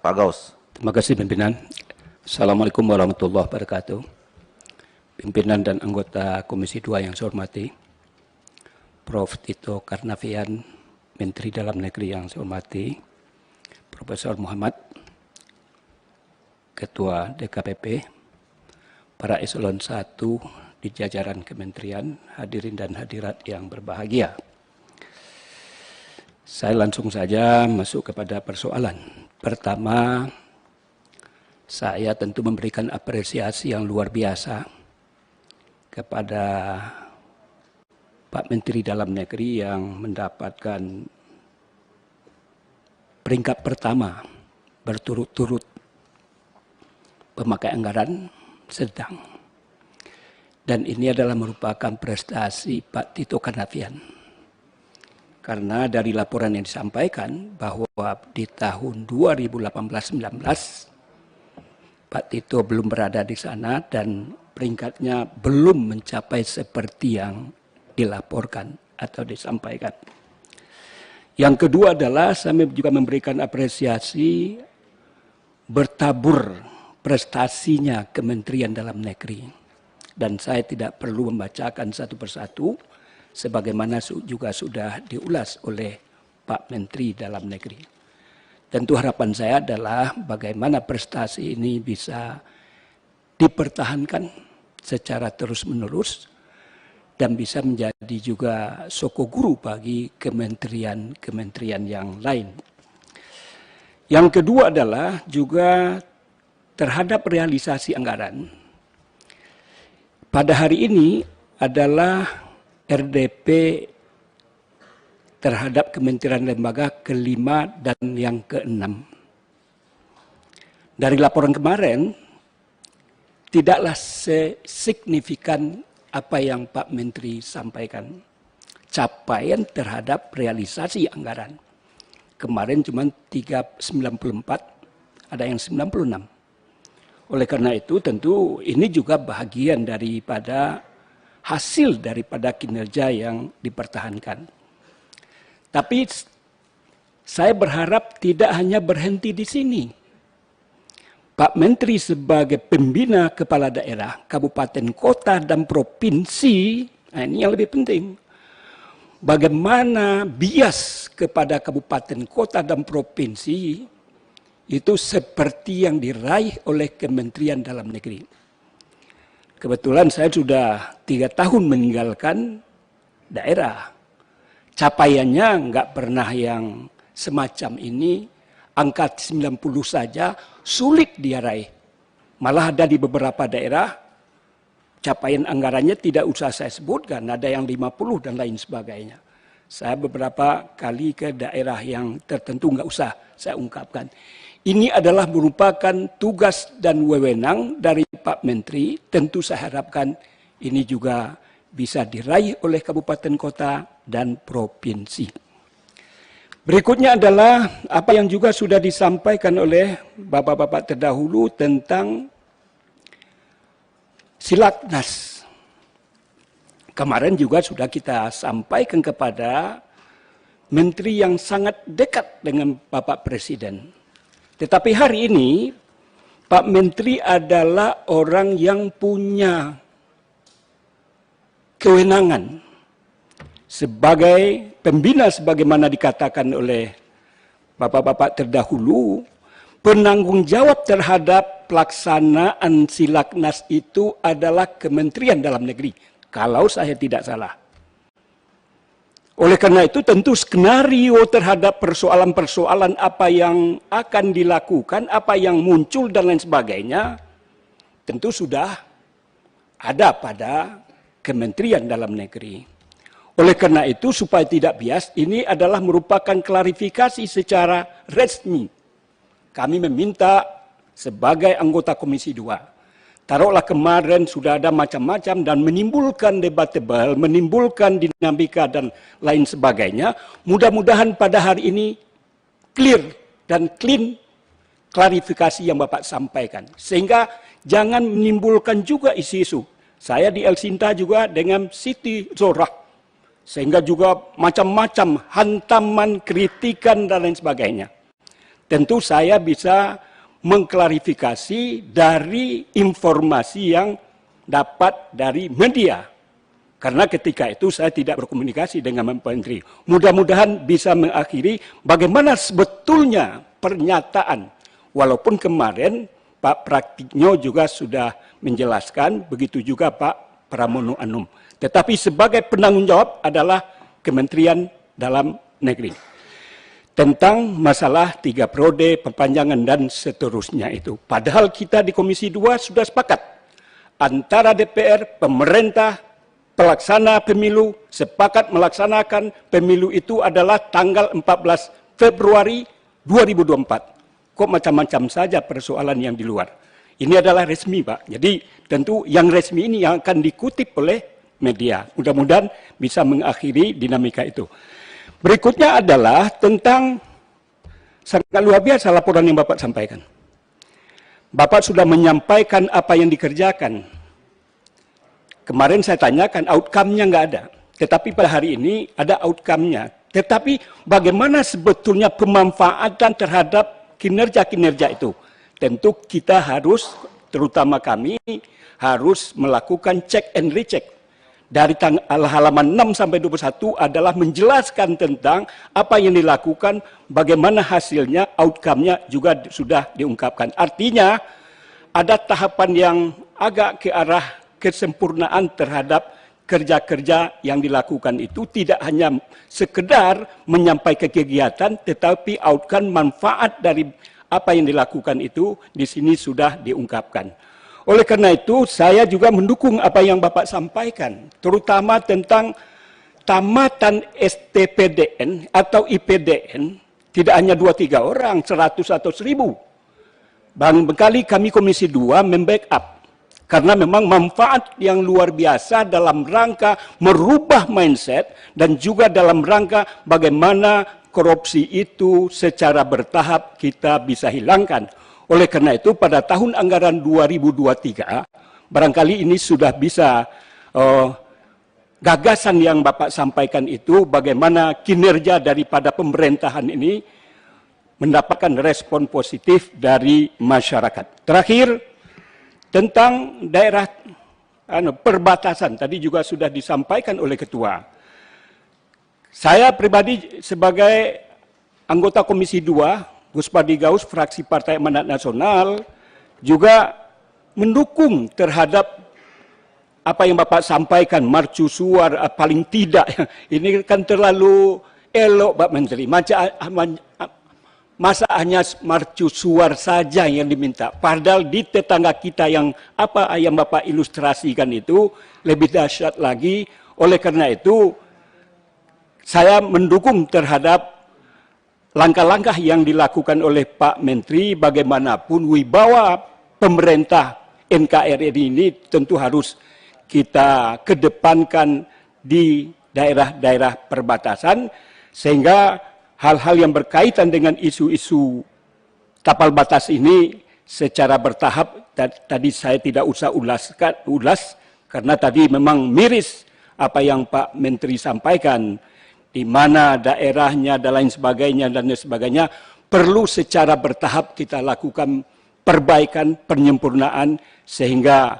Pak Gaus. Terima kasih pimpinan. Assalamualaikum warahmatullahi wabarakatuh. Pimpinan dan anggota Komisi 2 yang saya hormati, Prof. Tito Karnavian, Menteri Dalam Negeri yang saya hormati, Profesor Muhammad, Ketua DKPP, para eselon 1 di jajaran kementerian, hadirin dan hadirat yang berbahagia. Saya langsung saja masuk kepada persoalan. Pertama, saya tentu memberikan apresiasi yang luar biasa kepada Pak Menteri Dalam Negeri yang mendapatkan peringkat pertama berturut-turut pemakaian anggaran sedang. Dan ini adalah merupakan prestasi Pak Tito Karnavian. Karena dari laporan yang disampaikan bahwa di tahun 2018-19 Pak Tito belum berada di sana dan peringkatnya belum mencapai seperti yang dilaporkan atau disampaikan. Yang kedua adalah saya juga memberikan apresiasi bertabur prestasinya Kementerian Dalam Negeri. Dan saya tidak perlu membacakan satu persatu, sebagaimana juga sudah diulas oleh Pak Menteri Dalam Negeri. Tentu harapan saya adalah bagaimana prestasi ini bisa dipertahankan secara terus-menerus dan bisa menjadi juga sokoguru bagi kementerian-kementerian yang lain. Yang kedua adalah juga terhadap realisasi anggaran. Pada hari ini adalah RDP terhadap kementerian lembaga kelima dan yang keenam. Dari laporan kemarin, tidaklah sesignifikan apa yang Pak Menteri sampaikan. Capaian terhadap realisasi anggaran. Kemarin cuma 394, ada yang 96. Oleh karena itu tentu ini juga bagian daripada hasil daripada kinerja yang dipertahankan. Tapi saya berharap tidak hanya berhenti di sini. Pak Menteri sebagai pembina kepala daerah, kabupaten, kota, dan provinsi, nah ini yang lebih penting. Bagaimana bias kepada kabupaten, kota, dan provinsi itu seperti yang diraih oleh Kementerian Dalam Negeri. Kebetulan saya sudah 3 tahun meninggalkan daerah. Capaiannya nggak pernah yang semacam ini, angka 90 saja sulit dia raih. Malah ada di beberapa daerah, capaian anggarannya tidak usah saya sebutkan, ada yang 50 dan lain sebagainya. Saya beberapa kali ke daerah yang tertentu nggak usah saya ungkapkan. Ini adalah merupakan tugas dan wewenang dari Pak Menteri. Tentu saya harapkan ini juga bisa diraih oleh kabupaten, kota, dan provinsi. Berikutnya adalah apa yang juga sudah disampaikan oleh bapak-bapak terdahulu tentang Silaknas. Kemarin juga sudah kita sampaikan kepada Menteri yang sangat dekat dengan Bapak Presiden. Tetapi hari ini Pak Menteri adalah orang yang punya kewenangan sebagai pembina sebagaimana dikatakan oleh bapak-bapak terdahulu, penanggung jawab terhadap pelaksanaan Silaknas itu adalah Kementerian Dalam Negeri, kalau saya tidak salah. Oleh karena itu tentu skenario terhadap persoalan-persoalan apa yang akan dilakukan, apa yang muncul dan lain sebagainya, tentu sudah ada pada Kementerian Dalam Negeri. Oleh karena itu supaya tidak bias, ini adalah merupakan klarifikasi secara resmi. Kami meminta sebagai anggota Komisi 2, taruhlah kemarin sudah ada macam-macam dan menimbulkan debat tebal, menimbulkan dinamika dan lain sebagainya. Mudah-mudahan pada hari ini clear dan clean klarifikasi yang Bapak sampaikan. Sehingga jangan menimbulkan juga isu-isu. Saya di El Sinta juga dengan Siti Zohrah. Sehingga juga macam-macam hantaman, kritikan dan lain sebagainya. tentu saya bisa mengklarifikasi dari informasi yang dapat dari media. Karena ketika itu saya tidak berkomunikasi dengan Pak Menteri. Mudah-mudahan bisa mengakhiri bagaimana sebetulnya pernyataan. Walaupun kemarin Pak Praktikno juga sudah menjelaskan, begitu juga Pak Pramono Anung. Tetapi sebagai penanggung jawab adalah Kementerian Dalam Negeri. Tentang masalah 3 periode, perpanjangan dan seterusnya itu. Padahal kita di Komisi 2 sudah sepakat. Antara DPR, pemerintah, pelaksana pemilu sepakat melaksanakan pemilu itu adalah tanggal 14 Februari 2024. Kok macam-macam saja persoalan yang di luar. Ini adalah resmi, Pak. Jadi tentu yang resmi ini yang akan dikutip oleh media. Mudah-mudahan bisa mengakhiri dinamika itu. Berikutnya adalah tentang sangat luar biasa laporan yang Bapak sampaikan. Bapak sudah menyampaikan apa yang dikerjakan. Kemarin saya tanyakan, outcome-nya nggak ada. Tetapi pada hari ini ada outcome-nya. Tetapi bagaimana sebetulnya pemanfaatan terhadap kinerja-kinerja itu? Tentu kita harus, terutama kami, harus melakukan check and recheck. Dari halaman 6 sampai 21 adalah menjelaskan tentang apa yang dilakukan, bagaimana hasilnya, outcome-nya juga sudah diungkapkan. Artinya, ada tahapan yang agak ke arah kesempurnaan terhadap kerja-kerja yang dilakukan itu tidak hanya sekedar menyampaikan kegiatan, tetapi outcome manfaat dari apa yang dilakukan itu di sini sudah diungkapkan. Oleh karena itu, saya juga mendukung apa yang Bapak sampaikan, terutama tentang tamatan STPDN atau IPDN, tidak hanya 2-3 orang, 100 atau 1000. Barangkali kami Komisi 2 membackup. Karena memang manfaat yang luar biasa dalam rangka merubah mindset dan juga dalam rangka bagaimana korupsi itu secara bertahap kita bisa hilangkan. Oleh karena itu pada tahun anggaran 2023 barangkali ini sudah bisa gagasan yang Bapak sampaikan itu bagaimana kinerja daripada pemerintahan ini mendapatkan respon positif dari masyarakat. Terakhir, tentang daerah perbatasan, tadi juga sudah disampaikan oleh Ketua. Saya pribadi sebagai anggota Komisi 2, Gus Padi Gaus, fraksi Partai Amanat Nasional, juga mendukung terhadap apa yang Bapak sampaikan, mercusuar paling tidak. Ini kan terlalu elok, Pak Menteri. Masa hanya mercusuar saja yang diminta. Padahal di tetangga kita yang apa yang Bapak ilustrasikan itu lebih dahsyat lagi. Oleh karena itu, saya mendukung terhadap langkah-langkah yang dilakukan oleh Pak Menteri. Bagaimanapun wibawa pemerintah NKRI ini tentu harus kita kedepankan di daerah-daerah perbatasan, sehingga hal-hal yang berkaitan dengan isu-isu tapal batas ini secara bertahap, tadi saya tidak usah ulas, karena tadi memang miris apa yang Pak Menteri sampaikan, di mana daerahnya dan lain sebagainya, perlu secara bertahap kita lakukan perbaikan, penyempurnaan, sehingga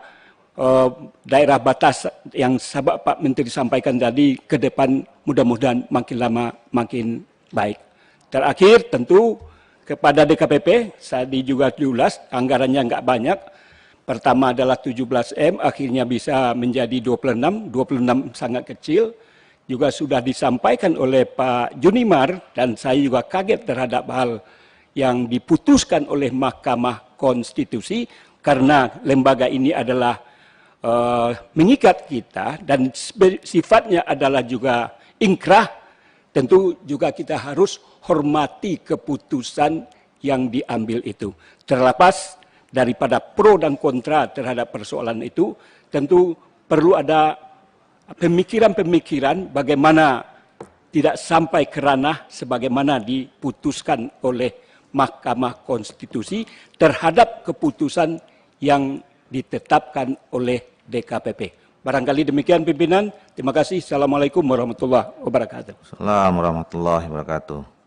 daerah batas yang sahabat Pak Menteri sampaikan tadi ke depan mudah-mudahan makin lama makin baik. Terakhir tentu kepada DKPP, saya juga diulas, anggarannya nggak banyak. Pertama adalah 17M, akhirnya bisa menjadi 26 sangat kecil. Juga sudah disampaikan oleh Pak Junimar, dan saya juga kaget terhadap hal yang diputuskan oleh Mahkamah Konstitusi, karena lembaga ini adalah mengikat kita, dan sifatnya adalah juga inkrah. Tentu juga kita harus hormati keputusan yang diambil itu. Terlepas daripada pro dan kontra terhadap persoalan itu, tentu perlu ada pemikiran-pemikiran bagaimana tidak sampai ke ranah sebagaimana diputuskan oleh Mahkamah Konstitusi terhadap keputusan yang ditetapkan oleh DKPP. Barangkali demikian pimpinan. Terima kasih. Assalamualaikum warahmatullahi wabarakatuh. Assalamualaikum warahmatullahi wabarakatuh.